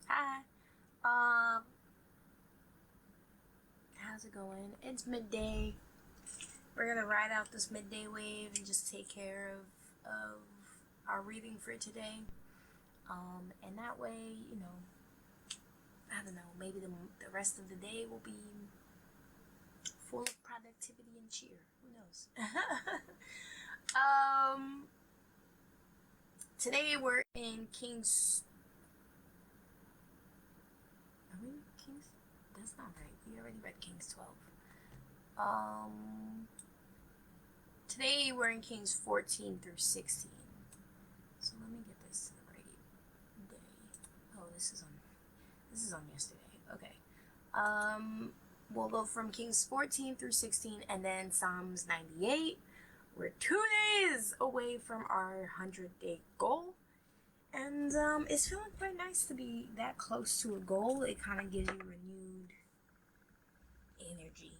Hi. How's it going? It's midday. We're gonna ride out this midday wave and just take care of our reading for today. And that way, I don't know, maybe the rest of the day will be full of productivity and cheer. Who knows? Today we're in King's. Are we in King's? That's not right. We already read King's 12. Today we're in Kings 14 through 16. So let me get this to the right day. Oh, this is on yesterday. Okay. We'll go from Kings 14 through 16 and then Psalms 98. We're 2 days away from our 100-day goal. And it's feeling quite nice to be that close to a goal. It kind of gives you renewed energy,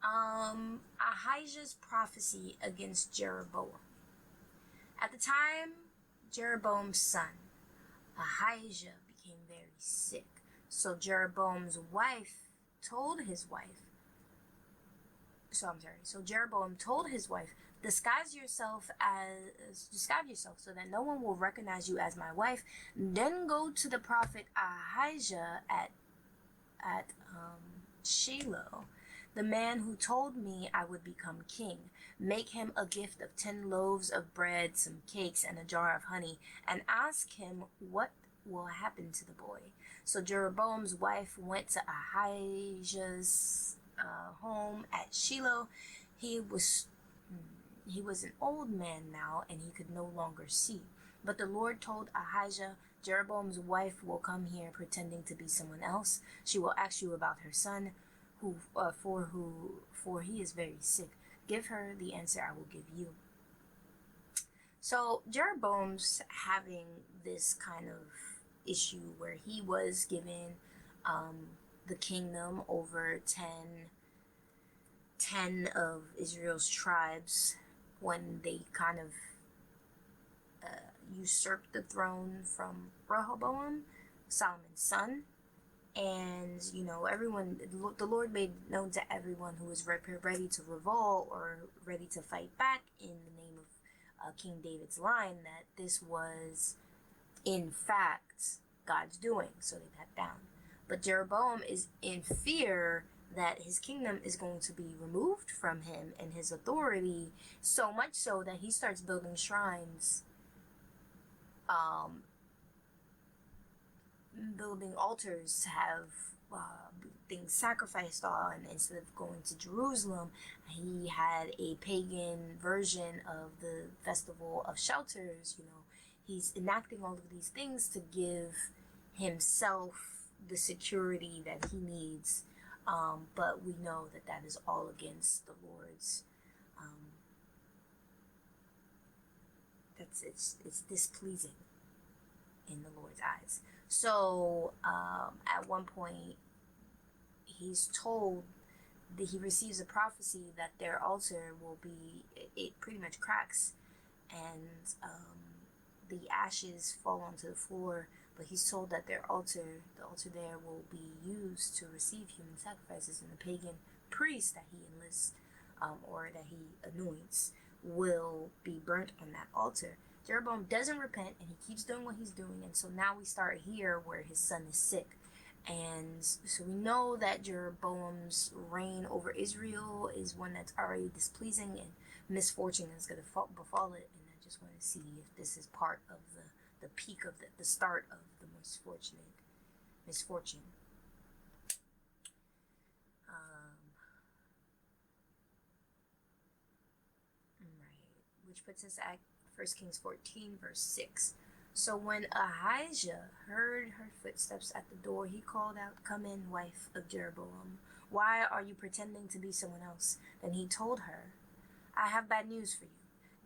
Ahijah's prophecy against Jeroboam. At the time, Jeroboam's son, Ahijah, became very sick. So Jeroboam told his wife, disguise yourself so that no one will recognize you as my wife. Then go to the prophet Ahijah at Shiloh, the man who told me I would become king. Make him a gift of 10 loaves of bread, some cakes, and a jar of honey, and ask him what will happen to the boy. So Jeroboam's wife went to Ahijah's home at Shiloh. He was an old man now, and he could no longer see. But the Lord told Ahijah, Jeroboam's wife will come here pretending to be someone else. She will ask you about her son, for he is very sick. Give her the answer I will give you. So Jeroboam's having this kind of issue where he was given the kingdom over 10 of Israel's tribes when they kind of usurped the throne from Rehoboam, Solomon's son. And the Lord made known to everyone who was ready to revolt or ready to fight back in the name of King David's line that this was in fact God's doing. So they backed down. But Jeroboam is in fear that his kingdom is going to be removed from him and his authority, so much so that he starts building shrines, building altars to have things sacrificed on. Instead of going to Jerusalem, he had a pagan version of the festival of shelters. He's enacting all of these things to give himself the security that he needs. But we know that is all against the Lord's. It's displeasing in the Lord's eyes. So at one point, he's told that he receives a prophecy that their altar will be, it pretty much cracks, and the ashes fall onto the floor. But he's told that the altar there will be used to receive human sacrifices, and the pagan priest that he enlists or that he anoints will be burnt on that altar. Jeroboam doesn't repent, and he keeps doing what he's doing. And so now we start here where his son is sick. And so we know that Jeroboam's reign over Israel is one that's already displeasing, and misfortune is going to befall it. And I just want to see if this is part of the peak of the start of the misfortune. Right, which puts us at 1 Kings 14, verse 6. So when Ahijah heard her footsteps at the door, he called out, "Come in, wife of Jeroboam. Why are you pretending to be someone else?" Then he told her, "I have bad news for you.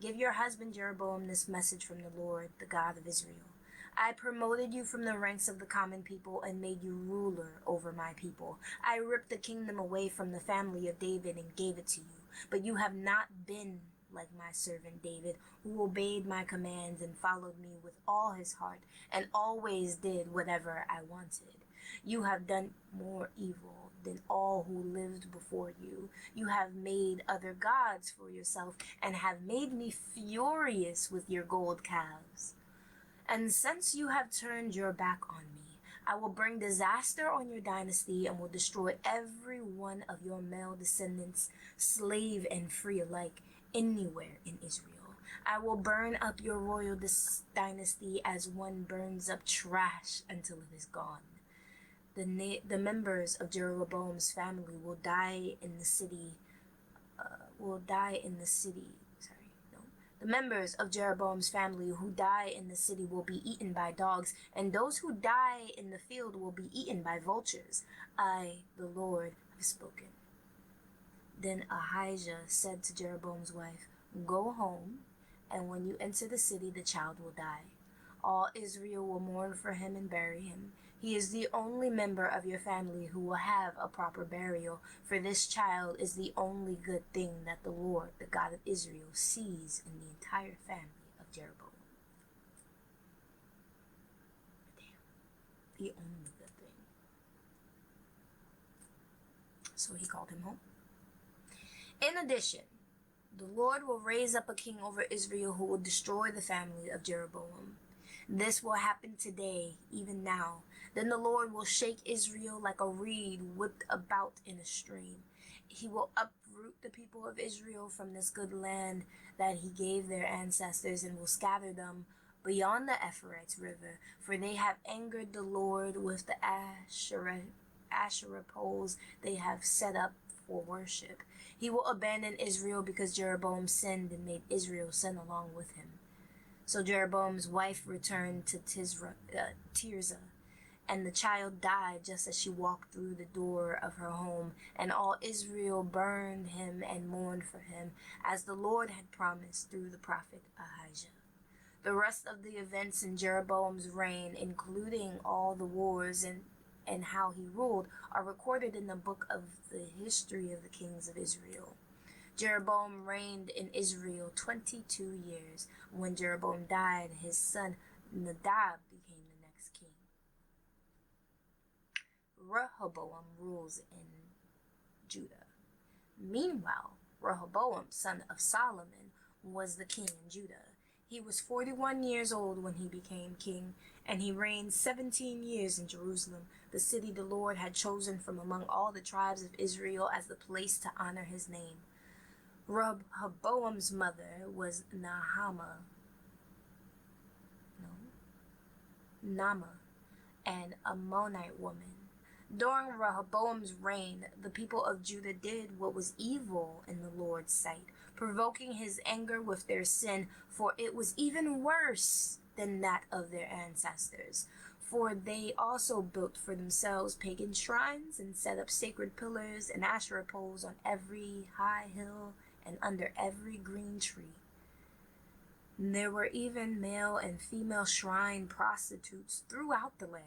Give your husband Jeroboam this message from the Lord, the God of Israel. I promoted you from the ranks of the common people and made you ruler over my people. I ripped the kingdom away from the family of David and gave it to you, but you have not been like my servant David, who obeyed my commands and followed me with all his heart and always did whatever I wanted. You have done more evil than all who lived before you. You have made other gods for yourself and have made me furious with your gold calves. And since you have turned your back on me, I will bring disaster on your dynasty and will destroy every one of your male descendants, slave and free alike, anywhere in Israel. I will burn up your royal dynasty as one burns up trash until it is gone. The members of Jeroboam's family will die in the city. The members of Jeroboam's family who die in the city will be eaten by dogs, and those who die in the field will be eaten by vultures. I, the Lord, have spoken. Then Ahijah said to Jeroboam's wife, "Go home, and when you enter the city, the child will die. All Israel will mourn for him and bury him. He is the only member of your family who will have a proper burial, for this child is the only good thing that the Lord, the God of Israel, sees in the entire family of Jeroboam." The only good thing. So he called him home. In addition, the Lord will raise up a king over Israel who will destroy the family of Jeroboam. This will happen today, even now. Then the Lord will shake Israel like a reed whipped about in a stream. He will uproot the people of Israel from this good land that he gave their ancestors and will scatter them beyond the Euphrates River, for they have angered the Lord with the Asherah poles they have set up for worship. He will abandon Israel because Jeroboam sinned and made Israel sin along with him. So Jeroboam's wife returned to Tirzah, and the child died just as she walked through the door of her home, and all Israel burned him and mourned for him, as the Lord had promised through the prophet Ahijah. The rest of the events in Jeroboam's reign, including all the wars and how he ruled, are recorded in the book of the history of the kings of Israel. Jeroboam reigned in Israel 22 years. When Jeroboam died, his son Nadab became the next king. Rehoboam rules in Judah. Meanwhile, Rehoboam, son of Solomon, was the king in Judah. He was 41 years old when he became king, and he reigned 17 years in Jerusalem, the city the Lord had chosen from among all the tribes of Israel as the place to honor his name. Rehoboam's mother was Naamah, an Ammonite woman. During Rehoboam's reign, the people of Judah did what was evil in the Lord's sight, provoking his anger with their sin, for it was even worse than that of their ancestors. For they also built for themselves pagan shrines and set up sacred pillars and Asherah poles on every high hill and under every green tree. There were even male and female shrine prostitutes throughout the land.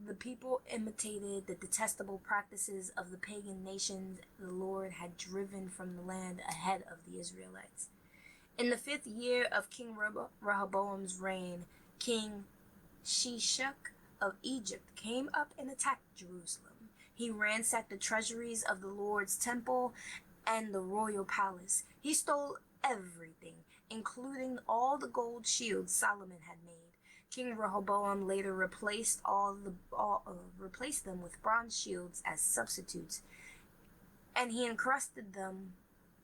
The people imitated the detestable practices of the pagan nations the Lord had driven from the land ahead of the Israelites. In the 5th year of King Rehoboam's reign, King Shishak of Egypt came up and attacked Jerusalem. He ransacked the treasuries of the Lord's temple and the royal palace. He stole everything, including all the gold shields Solomon had made. King Rehoboam later replaced them with bronze shields as substitutes, and he entrusted them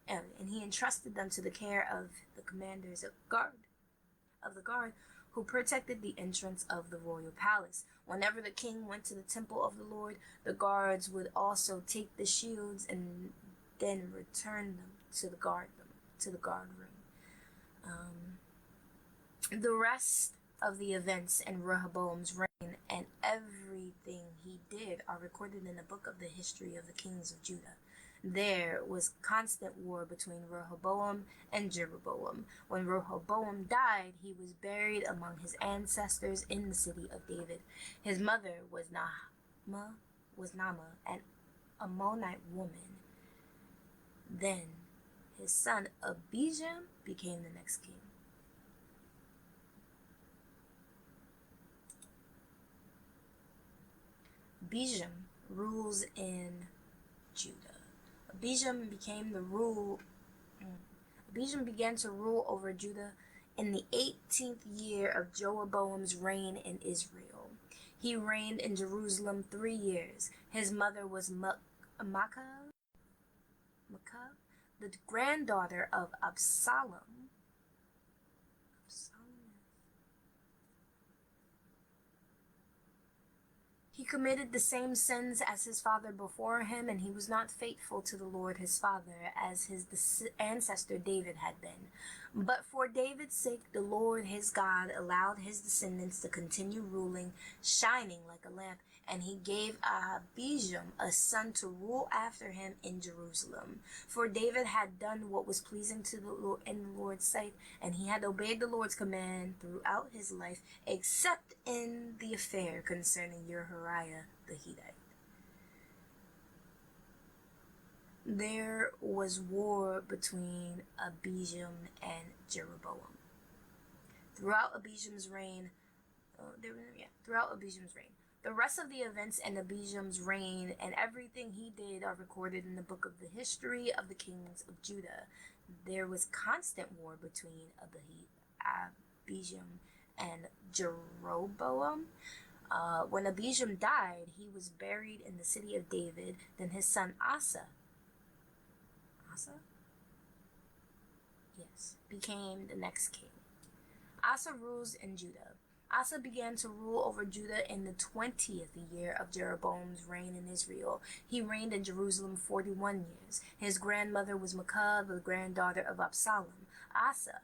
to the care of the commanders of the guard who protected the entrance of the royal palace. Whenever the king went to the temple of the Lord, the guards would also take the shields and then return them to the guard room. The rest of the events in Rehoboam's reign and everything he did are recorded in the book of the history of the kings of Judah. There was constant war between Rehoboam and Jeroboam. When Rehoboam died, he was buried among his ancestors in the city of David. His mother was Naamah, an Ammonite woman. Then his son Abijam became the next king. Abijam rules in Judah. Abijam began to rule over Judah in the 18th year of Jeroboam's reign in Israel. He reigned in Jerusalem 3 years. His mother was Maacah, the granddaughter of Absalom. He committed the same sins as his father before him, and he was not faithful to the Lord his father, as his ancestor David had been. But for David's sake, the Lord his God allowed his descendants to continue ruling, shining like a lamp, and he gave Abijam a son to rule after him in Jerusalem. For David had done what was pleasing to the Lord in the Lord's sight, and he had obeyed the Lord's command throughout his life, except in the affair concerning Uriah the Hittite. There was war between Abijam and Jeroboam. Throughout Abijam's reign, the rest of the events in Abijam's reign and everything he did are recorded in the book of the history of the kings of Judah. There was constant war between Abijam and Jeroboam. When Abijam died, he was buried in the city of David. Then his son Asa became the next king. Asa rules in Judah. Asa began to rule over Judah in the 20th year of Jeroboam's reign in Israel. He reigned in Jerusalem 41 years. His grandmother was Maacah, the granddaughter of Absalom. Asa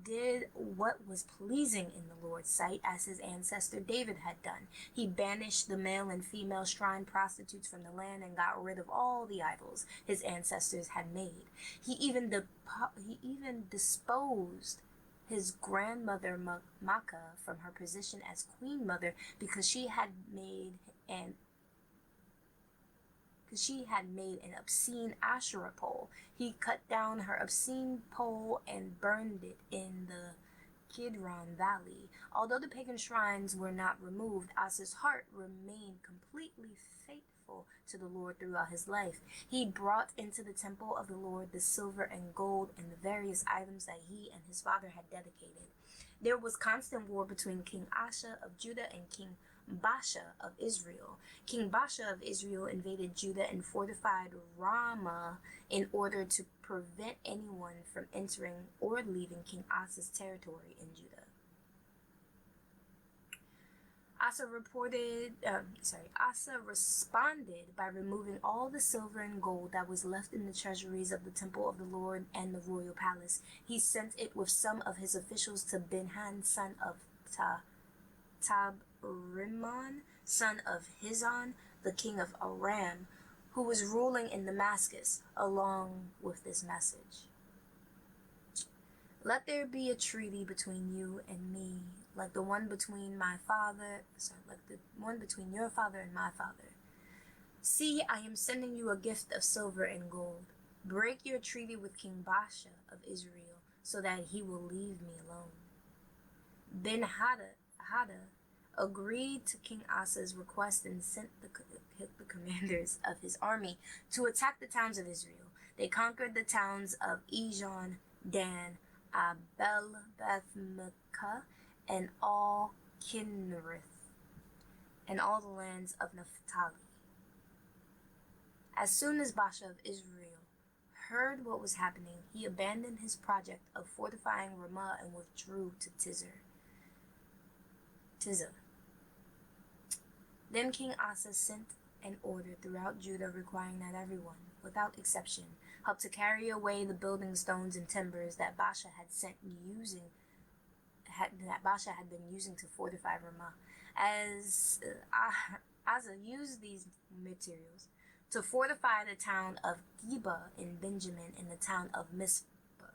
did what was pleasing in the Lord's sight, as his ancestor David had done. He banished the male and female shrine prostitutes from the land and got rid of all the idols his ancestors had made. He even disposed his grandmother Maacah from her position as queen mother because she had made an obscene Asherah pole. He cut down her obscene pole and burned it in the Kidron Valley. Although the pagan shrines were not removed, Asa's heart remained completely faithful to the Lord throughout his life. He brought into the temple of the Lord the silver and gold and the various items that he and his father had dedicated. There was constant war between King Asa of Judah and King Baasha of Israel. King Baasha of Israel invaded Judah and fortified Ramah in order to prevent anyone from entering or leaving King Asa's territory in Judah. Asa responded by removing all the silver and gold that was left in the treasuries of the temple of the Lord and the royal palace. He sent it with some of his officials to Benhan, son of Tabrimon, son of Hizon, the king of Aram, who was ruling in Damascus, along with this message. Let there be a treaty between you and me, like the one between your father and my father. See, I am sending you a gift of silver and gold. Break your treaty with King Baasha of Israel, so that he will leave me alone. Ben-Hadad agreed to King Asa's request and sent the commanders of his army to attack the towns of Israel. They conquered the towns of Ijon, Dan, Abel-Beth-Maacah, and all Kinnereth, and all the lands of Naphtali. As soon as Baasha of Israel heard what was happening, he abandoned his project of fortifying Ramah and withdrew to Tirzah. Then King Asa sent an order throughout Judah requiring that everyone, without exception, help to carry away the building stones and timbers that Baasha had been using to fortify Ramah. As Asa used these materials to fortify the town of Geba in Benjamin and the town of Mizpah.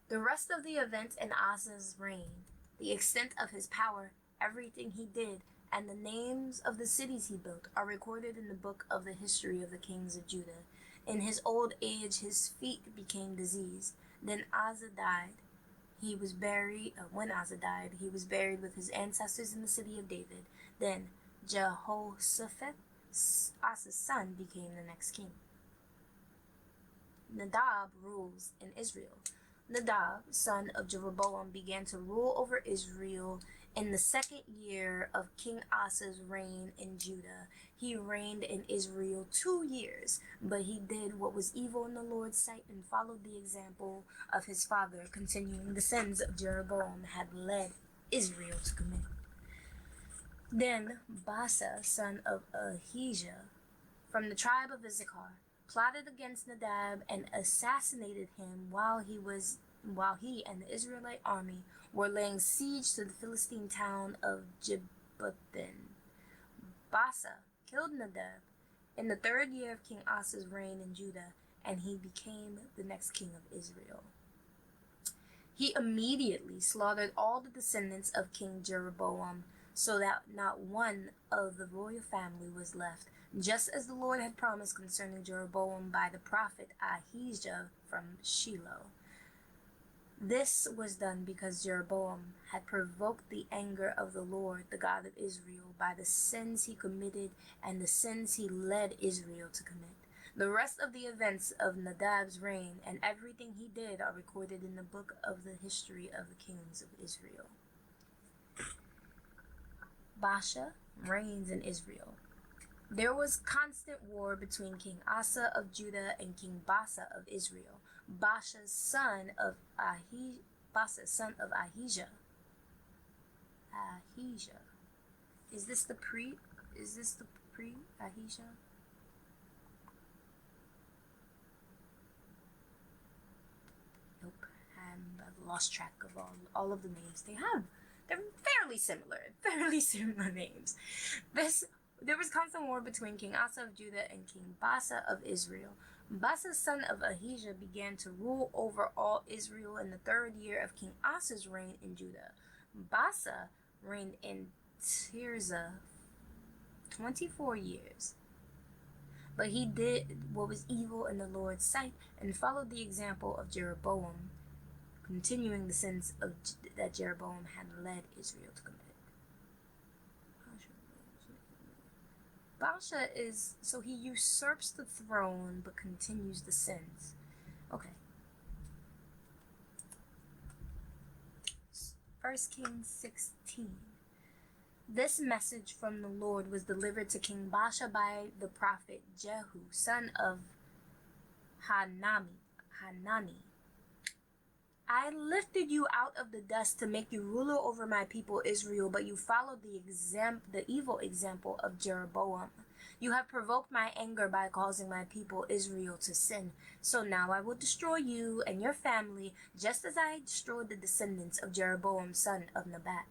The rest of the events in Asa's reign, the extent of his power, everything he did, and the names of the cities he built are recorded in the book of the history of the kings of Judah. In his old age, his feet became diseased. Then Asa died. He was buried. When Asa died, he was buried with his ancestors in the city of David. Then Jehoshaphat, Asa's son, became the next king. Nadab rules in Israel. Nadab, son of Jeroboam, began to rule over Israel in the second year of King Asa's reign in Judah. He reigned in Israel 2 years, but he did what was evil in the Lord's sight and followed the example of his father, continuing the sins of Jeroboam had led Israel to commit. Then Baasa, son of Ahijah, from the tribe of Issachar, plotted against Nadab and assassinated him while he and the Israelite army were laying siege to the Philistine town of Gibbethon. Baasa killed Nadab in the 3rd year of King Asa's reign in Judah, and he became the next king of Israel. He immediately slaughtered all the descendants of King Jeroboam, so that not one of the royal family was left, just as the Lord had promised concerning Jeroboam by the prophet Ahijah from Shiloh. This was done because Jeroboam had provoked the anger of the Lord, the God of Israel, by the sins he committed and the sins he led Israel to commit. The rest of the events of Nadab's reign and everything he did are recorded in the book of the history of the kings of Israel. Baasha reigns in Israel. There was constant war between King Asa of Judah and King Baasa of Israel. Baasha's son of Ahijah. Is this the pre Ahijah? Nope. I've lost track of all of the names they have. They're fairly similar names. There was constant war between King Asa of Judah and King Baasa of Israel. Baasa's son of Ahijah began to rule over all Israel in the 3rd year of King Asa's reign in Judah. Baasa reigned in Tirzah 24 years. But he did what was evil in the Lord's sight and followed the example of Jeroboam, continuing the sins that Jeroboam had led Israel to commit. Baasha so he usurps the throne but continues the sins. Okay. 1 Kings 16. This message from the Lord was delivered to King Baasha by the prophet Jehu, son of Hanani. I lifted you out of the dust to make you ruler over my people Israel, but you followed the evil example of Jeroboam. You have provoked my anger by causing my people Israel to sin. So now I will destroy you and your family, just as I destroyed the descendants of Jeroboam, son of Nebat.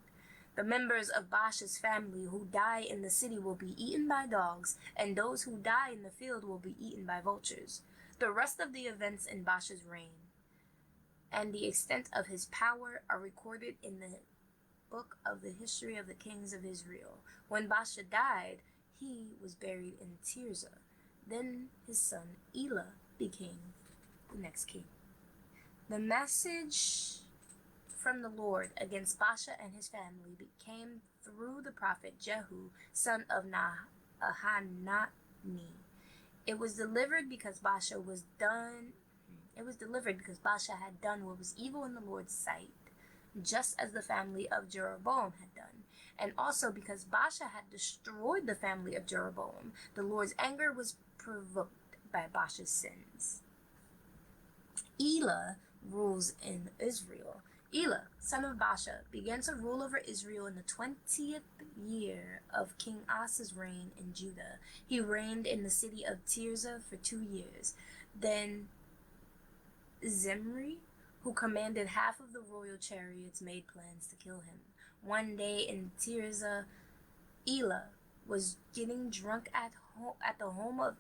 The members of Baasha's family who die in the city will be eaten by dogs, and those who die in the field will be eaten by vultures. The rest of the events in Baasha's reign and the extent of his power are recorded in the book of the history of the kings of Israel. When Baasha died, he was buried in Tirzah. Then his son Elah became the next king. The message from the Lord against Baasha and his family came through the prophet Jehu, son of Hanani. It was delivered because Baasha had done what was evil in the Lord's sight, just as the family of Jeroboam had done, and also because Baasha had destroyed the family of Jeroboam. The Lord's anger was provoked by Baasha's sins. Elah rules in Israel. Elah, son of Baasha, began to rule over Israel in the 20th year of King Asa's reign in Judah. He reigned in the city of Tirzah for 2 years. Then Zimri, who commanded half of the royal chariots, made plans to kill him. One day in Tirzah, Elah was getting drunk at the home of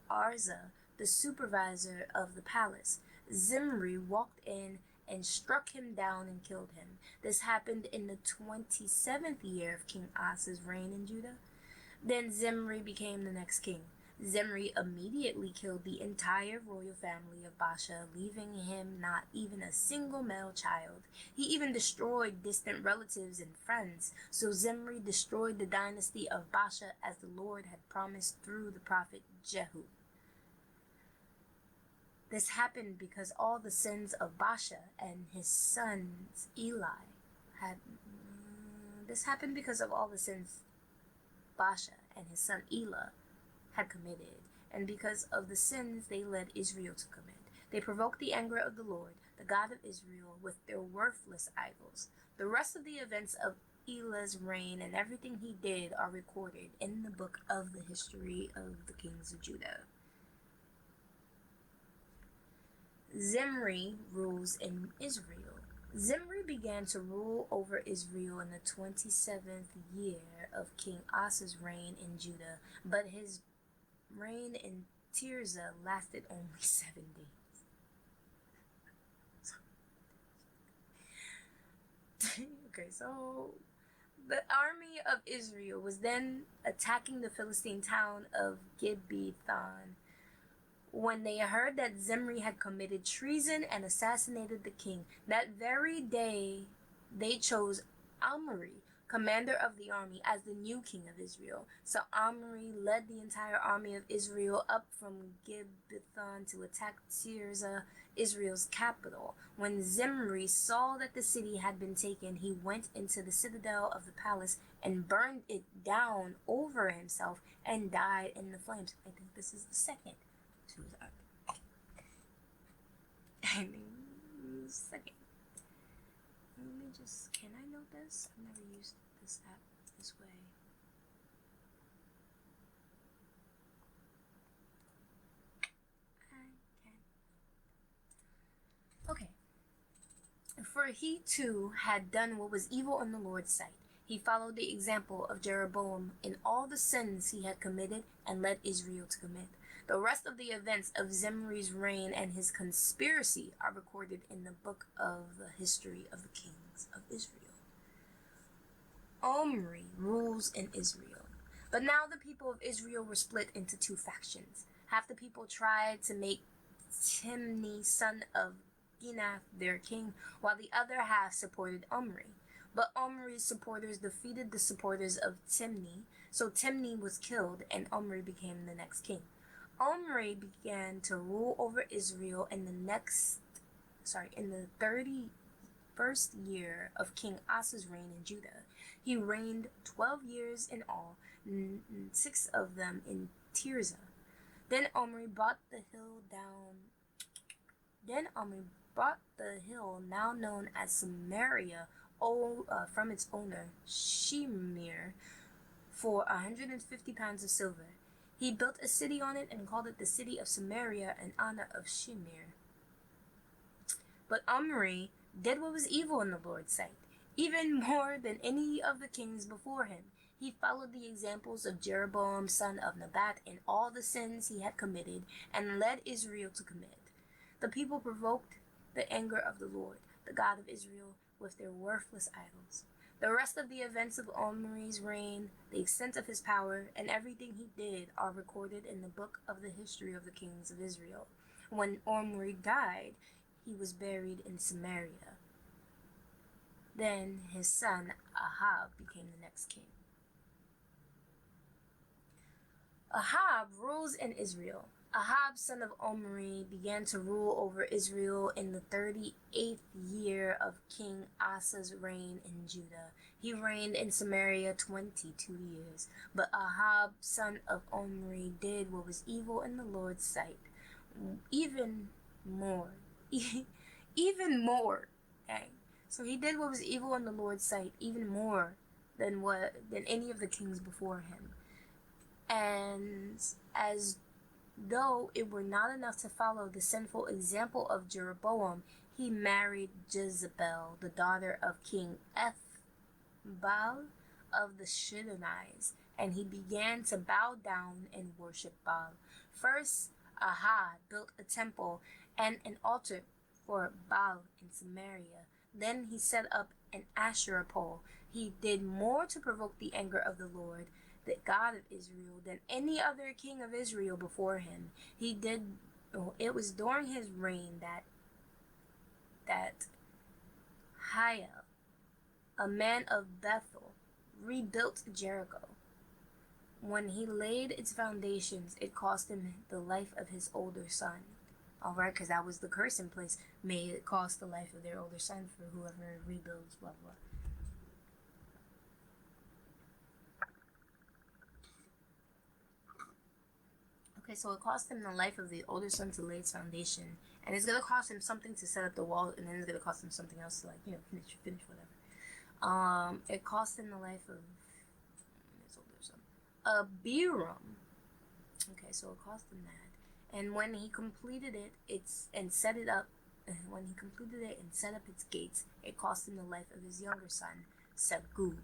Arza, the supervisor of the palace. Zimri walked in and struck him down and killed him. This happened in the 27th year of King Asa's reign in Judah. Then Zimri became the next king. Zimri immediately killed the entire royal family of Baasha, leaving him not even a single male child. He even destroyed distant relatives and friends. So Zimri destroyed the dynasty of Baasha as the Lord had promised through the prophet Jehu. This happened because all the sins of Baasha and his sons Eli had. This happened because of all the sins Baasha and his son Elah had committed, and because of the sins they led Israel to commit. They provoked the anger of the Lord, the God of Israel, with their worthless idols. The rest of the events of Elah's reign and everything he did are recorded in the book of the history of the kings of Judah. Zimri rules in Israel. Zimri began to rule over Israel in the 27th year of King Asa's reign in Judah, but his reign in Tirzah lasted only 7 days. Okay, so the army of Israel was then attacking the Philistine town of Gibbethon. When they heard that Zimri had committed treason and assassinated the king, that very day they chose Omri, commander of the army, as the new king of Israel. So Omri led the entire army of Israel up from Gibbethon to attack Tirzah, Israel's capital. When Zimri saw that the city had been taken, he went into the citadel of the palace and burned it down over himself and died in the flames. I think this is the second. Second. Let me just, can I note this? I've never used this app this way. I can. Okay. For he too had done what was evil in the Lord's sight. He followed the example of Jeroboam in all the sins he had committed and led Israel to commit. The rest of the events of Zimri's reign and his conspiracy are recorded in the book of the history of the kings of Israel. Omri rules in Israel. But now the people of Israel were split into two factions. Half the people tried to make Timni, son of Ginath, their king, while the other half supported Omri. But Omri's supporters defeated the supporters of Timni, so Timni was killed and Omri became the next king. Omri began to rule over Israel in the 31st year of King Asa's reign in Judah. He reigned 12 years in all, 6 of them in Tirzah. Then Omri bought the hill now known as Samaria from its owner Shemir for 150 pounds of silver. He built a city on it and called it the city of Samaria in honor of Shemir. But Omri did what was evil in the Lord's sight, even more than any of the kings before him. He followed the examples of Jeroboam, son of Nebat, in all the sins he had committed and led Israel to commit. The people provoked the anger of the Lord, the God of Israel, with their worthless idols. The rest of the events of Omri's reign, the extent of his power, and everything he did are recorded in the book of the history of the kings of Israel. When Omri died, he was buried in Samaria. Then his son Ahab became the next king. Ahab rules in Israel. Ahab, son of Omri, began to rule over Israel in the 38th year of King Asa's reign in Judah. He reigned in Samaria 22 years. But Ahab, son of Omri, did what was evil in the Lord's sight. Even more. Okay? So he did what was evil in the Lord's sight, even more than any of the kings before him. And as though it were not enough to follow the sinful example of Jeroboam, he married Jezebel, the daughter of King Ethbaal of the Shidonites, and he began to bow down and worship Baal. First, Ahab built a temple and an altar for Baal in Samaria. Then he set up an Asherah pole. He did more to provoke the anger of the Lord the God of Israel, than any other king of Israel before him. It was during his reign that Hiel, a man of Bethel, rebuilt Jericho. When he laid its foundations, it cost him the life of his older son. Alright, because that was the curse in place. May it cost the life of their older son for whoever rebuilds, blah, blah. Okay, so it cost him the life of the older son to lay its foundation. And it's going to cost him something to set up the wall, and then it's going to cost him something else to, finish whatever. It cost him the life of his older son. Abiram. Okay, so it cost him that. And when he completed when he completed it and set up its gates, it cost him the life of his younger son, Segub.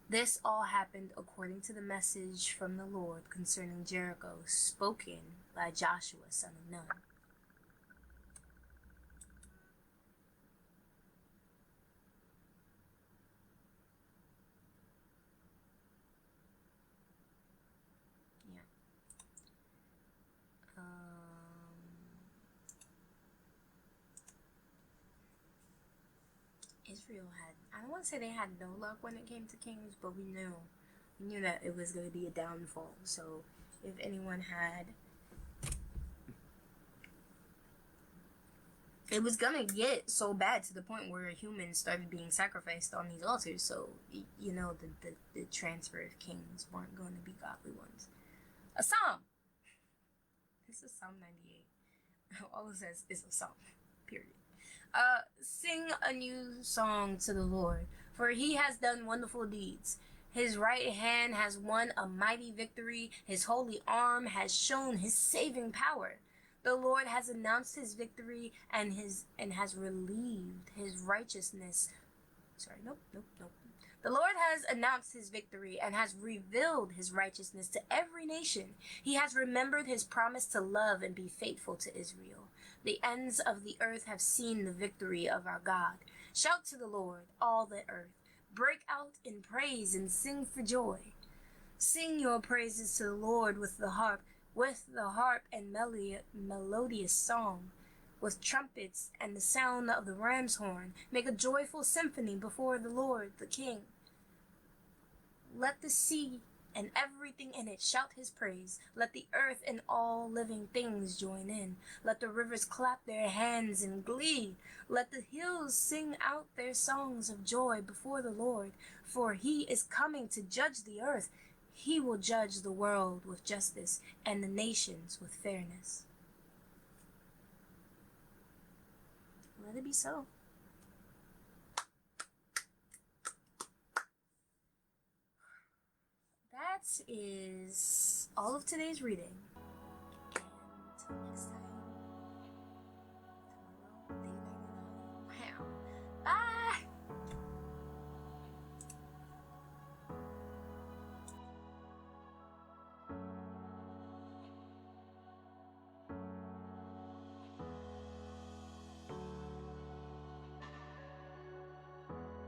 This all happened according to the message from the Lord concerning Jericho, spoken by Joshua, son of Nun. Yeah. Israel had, I don't want to say they had no luck when it came to kings, but we knew that it was going to be a downfall. So if anyone had, it was going to get so bad to the point where humans started being sacrificed on these altars. So, the transfer of kings weren't going to be godly ones. A psalm. This is Psalm 98. All it says is a psalm. Period. Sing a new song to the Lord, for he has done wonderful deeds. His right hand has won a mighty victory. His holy arm has shown his saving power. The Lord has announced his victory and has relieved his righteousness. The Lord has announced his victory and has revealed his righteousness to every nation. He has remembered his promise to love and be faithful to Israel. The ends of the earth have seen the victory of our God. Shout to the Lord, all the earth. Break out in praise and sing for joy. Sing your praises to the Lord with the harp and melodious song, with trumpets and the sound of the ram's horn. Make a joyful symphony before the Lord, the King. Let the sea and everything in it shout his praise. Let the earth and all living things join in. Let the rivers clap their hands in glee. Let the hills sing out their songs of joy before the Lord, for he is coming to judge the earth. He will judge the world with justice and the nations with fairness. Let it be so. That is all of today's reading. Until next time.